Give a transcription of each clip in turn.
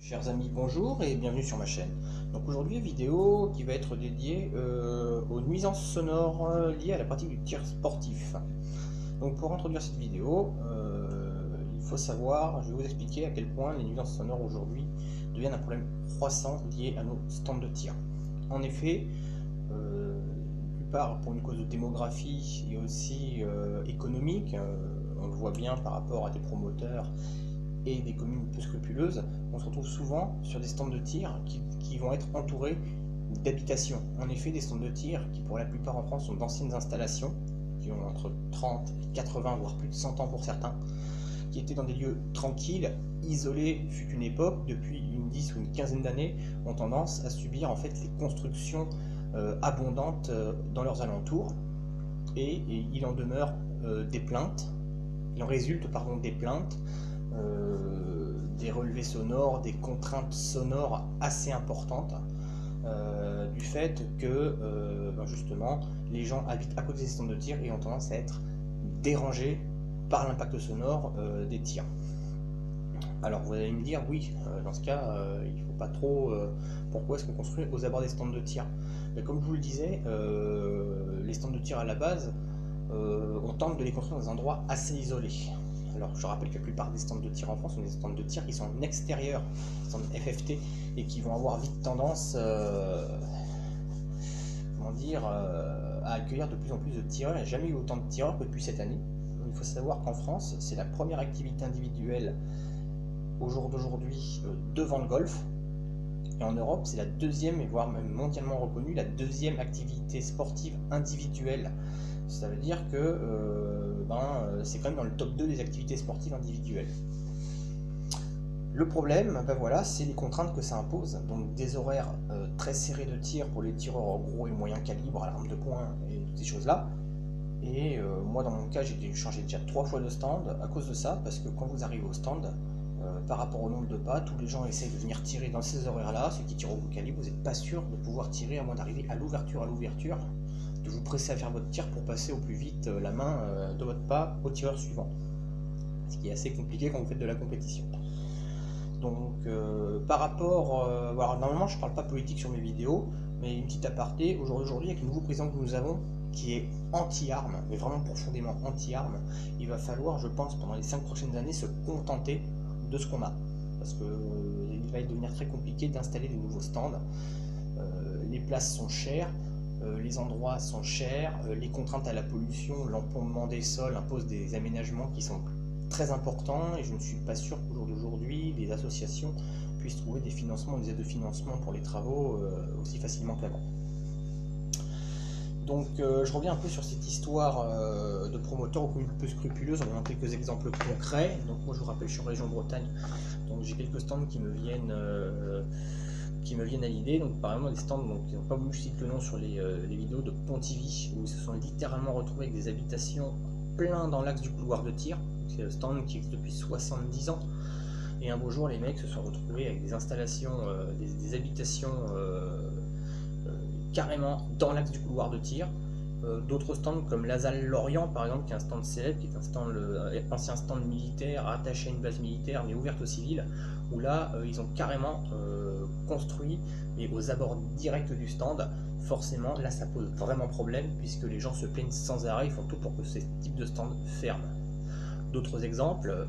Chers amis, bonjour et bienvenue sur ma chaîne. Donc aujourd'hui, vidéo qui va être dédiée aux nuisances sonores liées à la pratique du tir sportif. Donc pour introduire cette vidéo, il faut savoir, je vais vous expliquer à quel point les nuisances sonores aujourd'hui deviennent un problème croissant lié à nos stands de tir. En effet, d'une part pour une cause de démographie et aussi économique, on le voit bien par rapport à des promoteurs et des communes peu scrupuleuses, on se retrouve souvent sur des stands de tir qui vont être entourés d'habitations. En effet, des stands de tir qui pour la plupart en France sont d'anciennes installations, qui ont entre 30 et 80 voire plus de 100 ans pour certains, qui étaient dans des lieux tranquilles, isolés, fut une époque, depuis une 10 ou une quinzaine d'années, ont tendance à subir en fait les constructions abondantes dans leurs alentours, et il en demeure des plaintes, il en résulte des plaintes, des relevés sonores, des contraintes sonores assez importantes, du fait que justement les gens habitent à côté des stands de tir et ont tendance à être dérangés par l'impact sonore des tirs. Alors vous allez me dire, oui, dans ce cas, il ne faut pas trop... pourquoi est-ce qu'on construit aux abords des stands de tir? Mais comme je vous le disais, les stands de tir à la base, on tente de les construire dans des endroits assez isolés. Alors je rappelle que la plupart des stands de tir en France sont des stands de tir qui sont en extérieur, des stands FFT, et qui vont avoir vite tendance à accueillir de plus en plus de tireurs. Il n'y a jamais eu autant de tireurs que depuis cette année. Il faut savoir qu'en France, c'est la première activité individuelle au jour d'aujourd'hui devant le golf. Et en Europe, c'est la deuxième, et voire même mondialement reconnue, la deuxième activité sportive individuelle. Ça veut dire que c'est quand même dans le top 2 des activités sportives individuelles. Le problème, voilà, c'est les contraintes que ça impose. Donc des horaires très serrés de tir pour les tireurs gros et moyen calibre à l'arme de poing et toutes ces choses-là. Et moi, dans mon cas, j'ai dû changer déjà 3 fois de stand à cause de ça, parce que quand vous arrivez au stand, par rapport au nombre de pas, tous les gens essayent de venir tirer dans ces horaires-là. Ceux qui tirent au gros calibre, vous n'êtes pas sûr de pouvoir tirer à moins d'arriver à l'ouverture, de vous presser à faire votre tir pour passer au plus vite la main de votre pas au tireur suivant. Ce qui est assez compliqué quand vous faites de la compétition. Donc par rapport... alors, normalement je ne parle pas politique sur mes vidéos, mais une petite aparté, aujourd'hui avec le nouveau président que nous avons, qui est anti-armes, mais vraiment profondément anti-armes, il va falloir, je pense, pendant les 5 prochaines années, se contenter de ce qu'on a. Parce qu'il va devenir très compliqué d'installer des nouveaux stands. Les places sont chères, les endroits sont chers, les contraintes à la pollution, l'encombrement des sols imposent des aménagements qui sont très importants, et je ne suis pas sûr qu'au jour d'aujourd'hui les associations puissent trouver des financements, des aides de financement pour les travaux aussi facilement qu'avant. Donc je reviens un peu sur cette histoire de promoteurs aux communes peu scrupuleuses en donnant quelques exemples concrets. Donc moi je vous rappelle, je suis en région Bretagne, donc j'ai quelques stands qui me viennent à l'idée. Donc par exemple des stands qui n'ont pas voulu citer le nom sur les vidéos de Pontivy, où ils se sont littéralement retrouvés avec des habitations plein dans l'axe du couloir de tir. C'est un stand qui existe depuis 70 ans, et un beau jour les mecs se sont retrouvés avec des installations, des habitations carrément dans l'axe du couloir de tir. D'autres stands comme Lazal Lorient par exemple, qui est un stand célèbre, qui est un stand, ancien stand militaire attaché à une base militaire mais ouverte aux civils, où là ils ont carrément construit, mais aux abords directs du stand. Forcément là ça pose vraiment problème, puisque les gens se plaignent sans arrêt, ils font tout pour que ces types de stands ferment. D'autres exemples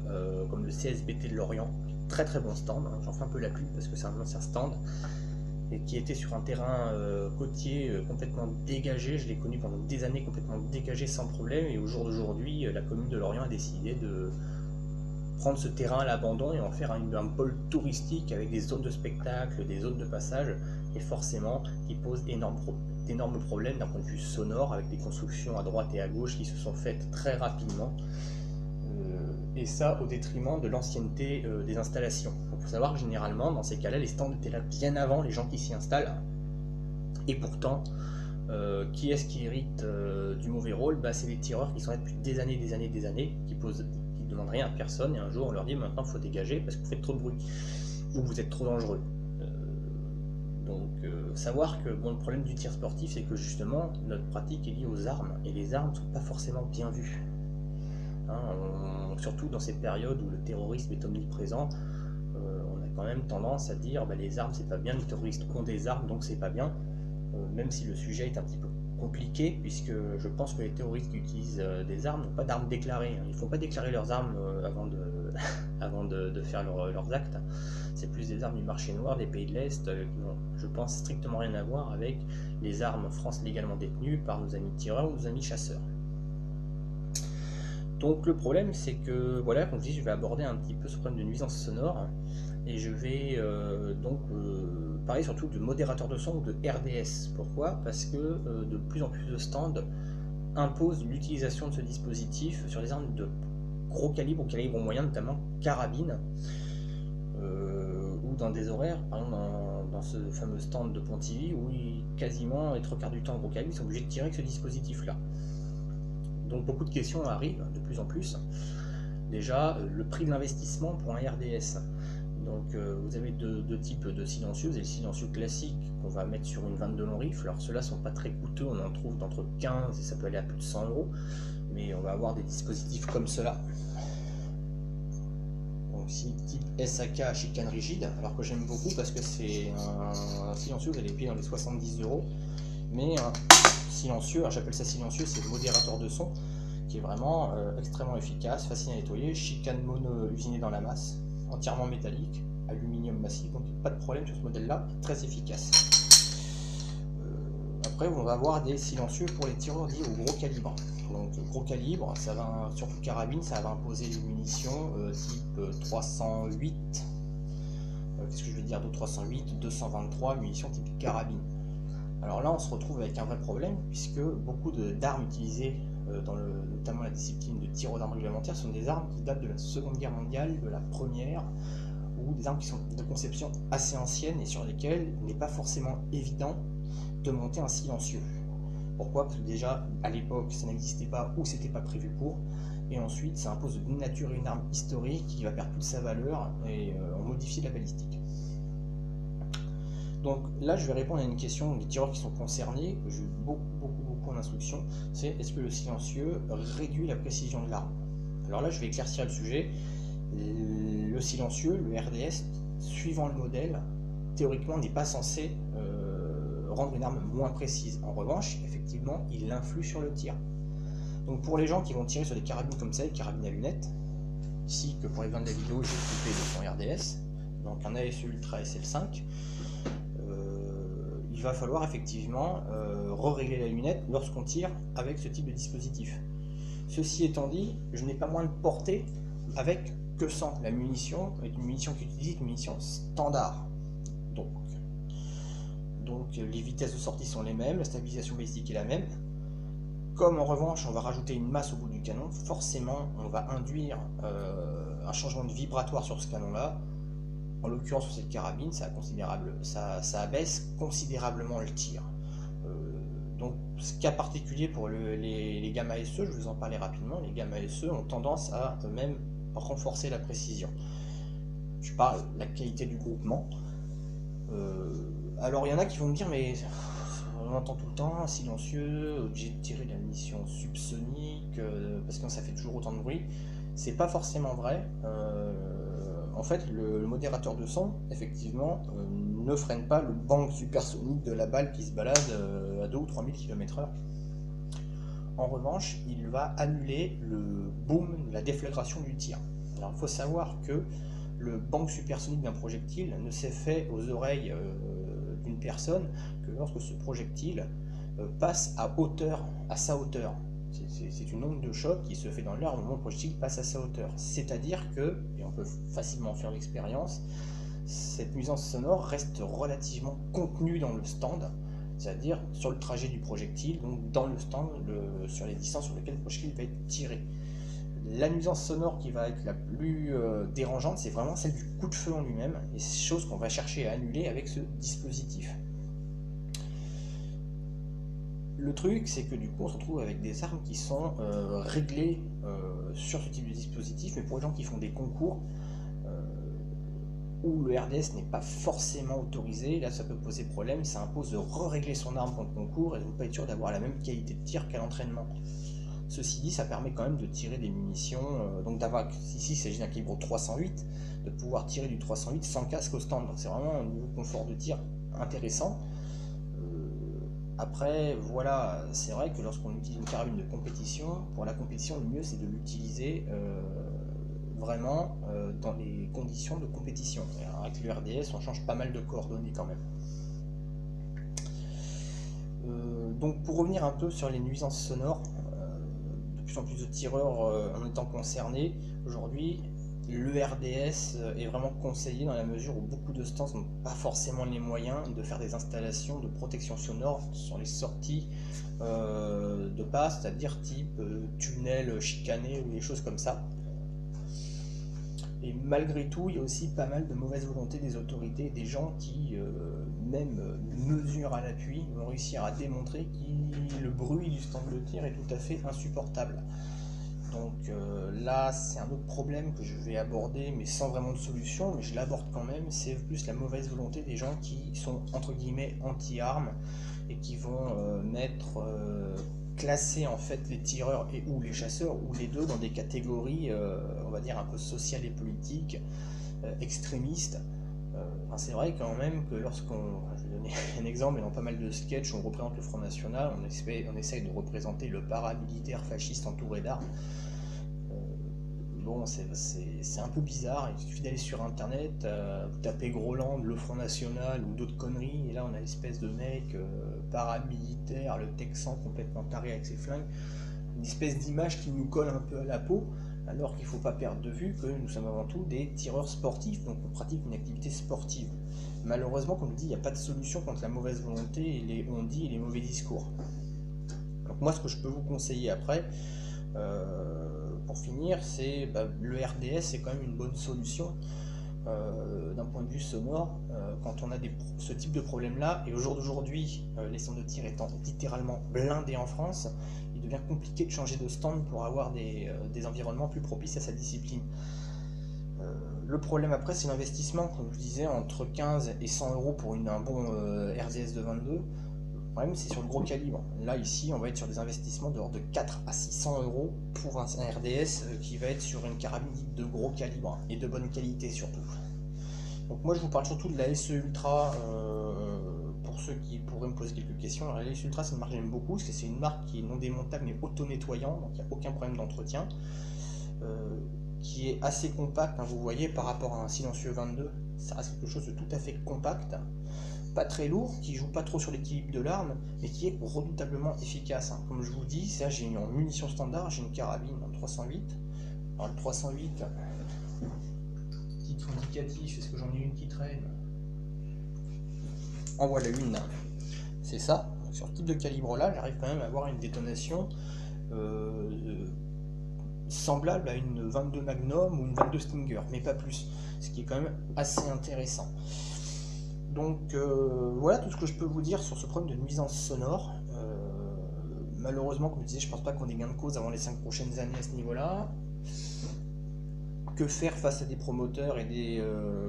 comme le CSBT de Lorient, très très bon stand, j'en fais un peu la pub parce que c'est un ancien stand, et qui était sur un terrain côtier complètement dégagé. Je l'ai connu pendant des années complètement dégagé sans problème, et au jour d'aujourd'hui la commune de Lorient a décidé de prendre ce terrain à l'abandon et en faire un pôle touristique avec des zones de spectacle, des zones de passage, et forcément qui pose d'énormes problèmes d'un point de vue sonore, avec des constructions à droite et à gauche qui se sont faites très rapidement, et ça au détriment de l'ancienneté des installations. Il faut savoir que généralement dans ces cas-là les stands étaient là bien avant les gens qui s'y installent, et pourtant qui est-ce qui hérite du mauvais rôle? C'est les tireurs qui sont là depuis des années, qui demandent rien à personne, et un jour on leur dit maintenant il faut dégager parce que vous faites trop de bruit ou vous êtes trop dangereux. Donc savoir que le problème du tir sportif, c'est que justement notre pratique est liée aux armes, et les armes ne sont pas forcément bien vues. Surtout dans ces périodes où le terrorisme est omniprésent, on a quand même tendance à dire les armes c'est pas bien, les terroristes ont des armes donc c'est pas bien, même si le sujet est un petit peu compliqué, puisque je pense que les terroristes qui utilisent des armes n'ont pas d'armes déclarées. Ils ne font pas déclarer leurs armes avant de faire leurs actes. C'est plus des armes du marché noir des pays de l'Est qui n'ont, je pense, strictement rien à voir avec les armes en France légalement détenues par nos amis tireurs ou nos amis chasseurs. Donc le problème c'est que, voilà, comme je dis, je vais aborder un petit peu ce problème de nuisance sonore, et je vais parler surtout de modérateur de son ou de RDS. Pourquoi? Parce que de plus en plus de stands imposent l'utilisation de ce dispositif sur les armes de gros calibre ou calibre moyen, notamment carabine, ou dans des horaires, par exemple dans ce fameux stand de Pontivy, où quasiment les 3/4 du temps gros calibre, ils sont obligés de tirer avec ce dispositif-là. Donc beaucoup de questions arrivent de plus en plus. Déjà, le prix de l'investissement pour un RDS. Donc vous avez deux types de silencieux. Vous avez le silencieux classique qu'on va mettre sur une 22 long rifle. Alors ceux-là sont pas très coûteux, on en trouve d'entre 15 et ça peut aller à plus de 100 €. Mais on va avoir des dispositifs comme cela. Donc type SAK à chicane rigide, alors que j'aime beaucoup parce que c'est un silencieux, vous allez payer dans les 70 €. Mais un silencieux, alors j'appelle ça silencieux, c'est le modérateur de son, qui est vraiment extrêmement efficace, facile à nettoyer, chicane mono usinée dans la masse, entièrement métallique, aluminium massif, donc pas de problème sur ce modèle-là, très efficace. Après, on va avoir des silencieux pour les tireurs dits au gros calibre. Donc gros calibre, ça va, surtout carabine, ça va imposer les munitions type 308. Qu'est-ce que je veux dire de 308, 223, munitions type carabine. Alors là, on se retrouve avec un vrai problème, puisque beaucoup d'armes utilisées notamment la discipline de tir aux armes réglementaires sont des armes qui datent de la Seconde Guerre mondiale, de la Première, ou des armes qui sont de conception assez ancienne et sur lesquelles il n'est pas forcément évident de monter un silencieux. Pourquoi? Parce que déjà, à l'époque, ça n'existait pas ou c'était pas prévu pour, et ensuite, ça impose de dénaturer une arme historique qui va perdre toute sa valeur et on modifie la balistique. Donc là, je vais répondre à une question des tireurs qui sont concernés, que j'ai eu beaucoup en instruction, c'est est-ce que le silencieux réduit la précision de l'arme? Alors là, je vais éclaircir le sujet. Le silencieux, le RDS, suivant le modèle, théoriquement n'est pas censé rendre une arme moins précise. En revanche, effectivement, il influe sur le tir. Donc pour les gens qui vont tirer sur des carabines comme ça, des carabines à lunettes, ici que pour les 20 de la vidéo, j'ai équipé de son RDS, donc un ASE Ultra SL5, il va falloir effectivement régler la lunette lorsqu'on tire avec ce type de dispositif. Ceci étant dit, je n'ai pas moins de portée avec que sans. La munition est une munition qui utilise une munition standard. Donc les vitesses de sortie sont les mêmes, la stabilisation balistique est la même. Comme en revanche on va rajouter une masse au bout du canon, forcément on va induire un changement de vibratoire sur ce canon là. En l'occurrence sur cette carabine, ça abaisse considérablement le tir. Donc ce cas particulier pour les gammes ASE, je vais vous en parler rapidement, les gammes ASE ont tendance à même renforcer la précision. Je parle de la qualité du groupement. Alors il y en a qui vont me dire mais on entend tout le temps silencieux, obligé de tirer de la munition subsonique parce que ça fait toujours autant de bruit. C'est pas forcément vrai. En fait, le modérateur de son, effectivement, ne freine pas le bang supersonique de la balle qui se balade à 2 ou 3 000 km/h. En revanche, il va annuler le boom, la déflagration du tir. Alors, il faut savoir que le bang supersonique d'un projectile ne s'est fait aux oreilles d'une personne que lorsque ce projectile passe à sa hauteur. C'est une onde de choc qui se fait dans l'air au moment où le projectile passe à sa hauteur. C'est-à-dire que, et on peut facilement faire l'expérience, cette nuisance sonore reste relativement contenue dans le stand, c'est-à-dire sur le trajet du projectile, donc dans le stand, sur les distances sur lesquelles le projectile va être tiré. La nuisance sonore qui va être la plus dérangeante, c'est vraiment celle du coup de feu en lui-même, et c'est chose qu'on va chercher à annuler avec ce dispositif. Le truc, c'est que du coup, on se retrouve avec des armes qui sont réglées sur ce type de dispositif, mais pour les gens qui font des concours où le RDS n'est pas forcément autorisé, là ça peut poser problème, ça impose de régler son arme pour le concours et de ne pas être sûr d'avoir la même qualité de tir qu'à l'entraînement. Ceci dit, ça permet quand même de tirer des munitions, donc d'avoir, ici il s'agit d'un calibre 308, de pouvoir tirer du 308 sans casque au stand. Donc c'est vraiment un niveau confort de tir intéressant. Après, voilà, c'est vrai que lorsqu'on utilise une carabine de compétition, pour la compétition, le mieux c'est de l'utiliser vraiment dans les conditions de compétition. Alors, avec le RDS, on change pas mal de coordonnées quand même. Donc pour revenir un peu sur les nuisances sonores, de plus en plus de tireurs en étant concernés, aujourd'hui le RDS est vraiment conseillé dans la mesure où beaucoup de stands n'ont pas forcément les moyens de faire des installations de protection sonore sur les sorties de pas, c'est-à-dire type tunnel chicané ou des choses comme ça. Et malgré tout, il y a aussi pas mal de mauvaise volonté des autorités, des gens qui, même mesure à l'appui, vont réussir à démontrer que le bruit du stand de tir est tout à fait insupportable. Donc là, c'est un autre problème que je vais aborder, mais sans vraiment de solution, mais je l'aborde quand même, c'est plus la mauvaise volonté des gens qui sont entre guillemets anti-armes et qui vont classer en fait les tireurs et ou les chasseurs ou les deux dans des catégories on va dire un peu sociales et politiques, extrémistes. C'est vrai quand même que lorsqu'on, je vais donner un exemple, mais dans pas mal de sketchs où on représente le Front National, on essaye de représenter le paramilitaire fasciste entouré d'armes. Bon, c'est un peu bizarre, il suffit d'aller sur internet, vous tapez Groland, le Front National ou d'autres conneries, et là on a l'espèce de mec paramilitaire, le Texan complètement taré avec ses flingues, une espèce d'image qui nous colle un peu à la peau, alors qu'il ne faut pas perdre de vue que nous sommes avant tout des tireurs sportifs, donc on pratique une activité sportive. Malheureusement, comme je dis, il n'y a pas de solution contre la mauvaise volonté et les on-dit et les mauvais discours. Donc moi, ce que je peux vous conseiller après, pour finir, c'est le RDS, c'est quand même une bonne solution d'un point de vue sonore quand on a ce type de problème là, et au jour d'aujourd'hui les stands de tir étant littéralement blindés en France, il devient compliqué de changer de stand pour avoir des environnements plus propices à sa discipline. Le problème après, c'est l'investissement, comme je disais, entre 15 et 100 euros pour un bon RDS de 22. Le problème, c'est sur le gros calibre. Là, ici, on va être sur des investissements de l'ordre de 4 à 600 euros pour un RDS qui va être sur une carabine dite de gros calibre et de bonne qualité surtout. Donc moi, je vous parle surtout de la SE Ultra pour ceux qui pourraient me poser quelques questions. Alors, la SE Ultra, c'est une marque que j'aime beaucoup parce que c'est une marque qui est non démontable mais auto-nettoyant, donc il n'y a aucun problème d'entretien. Qui est assez compact, hein, vous voyez, par rapport à un silencieux 22, ça reste quelque chose de tout à fait compact, pas très lourd, qui joue pas trop sur l'équilibre de l'arme, mais qui est redoutablement efficace. Hein. Comme je vous dis, ça j'ai une munition standard, j'ai une carabine en 308. Alors le 308, titre indicatif, est-ce que j'en ai une qui traîne? En voilà une, c'est ça. Donc, sur ce type de calibre là, j'arrive quand même à avoir une détonation semblable à une 22 Magnum ou une 22 Stinger, mais pas plus, ce qui est quand même assez intéressant. Donc voilà tout ce que je peux vous dire sur ce problème de nuisance sonore. Malheureusement, comme je disais, je pense pas qu'on ait gain de cause avant les 5 prochaines années à ce niveau-là. Que faire face à des promoteurs et des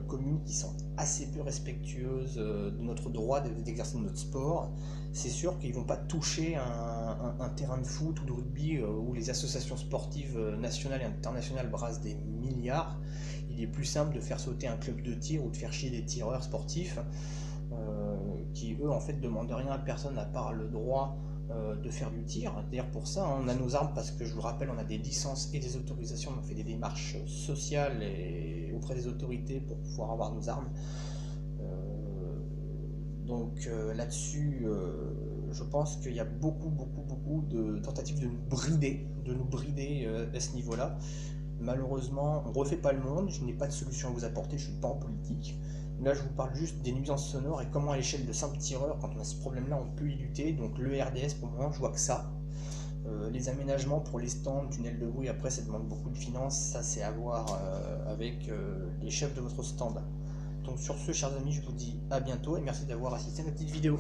communes qui sont assez peu respectueuses de notre droit d'exercer notre sport? C'est sûr qu'ils ne vont pas toucher un terrain de foot ou de rugby où les associations sportives nationales et internationales brassent des milliards. Il est plus simple de faire sauter un club de tir ou de faire chier des tireurs sportifs qui eux en fait demandent rien à personne à part le droit de faire du tir. D'ailleurs pour ça on a nos armes parce que je vous rappelle on a des licences et des autorisations, on fait des démarches sociales et auprès des autorités pour pouvoir avoir nos armes. Donc là-dessus je pense qu'il y a beaucoup de tentatives de nous brider à ce niveau-là. Malheureusement on ne refait pas le monde, je n'ai pas de solution à vous apporter, je ne suis pas en politique. Là je vous parle juste des nuisances sonores et comment à l'échelle de simples tireurs, quand on a ce problème là on peut y lutter. Donc le RDS pour moi je vois que ça. Les aménagements pour les stands, tunnels de bruit, après ça demande beaucoup de finances, ça c'est à voir avec les chefs de votre stand. Donc sur ce chers amis je vous dis à bientôt et merci d'avoir assisté à ma petite vidéo.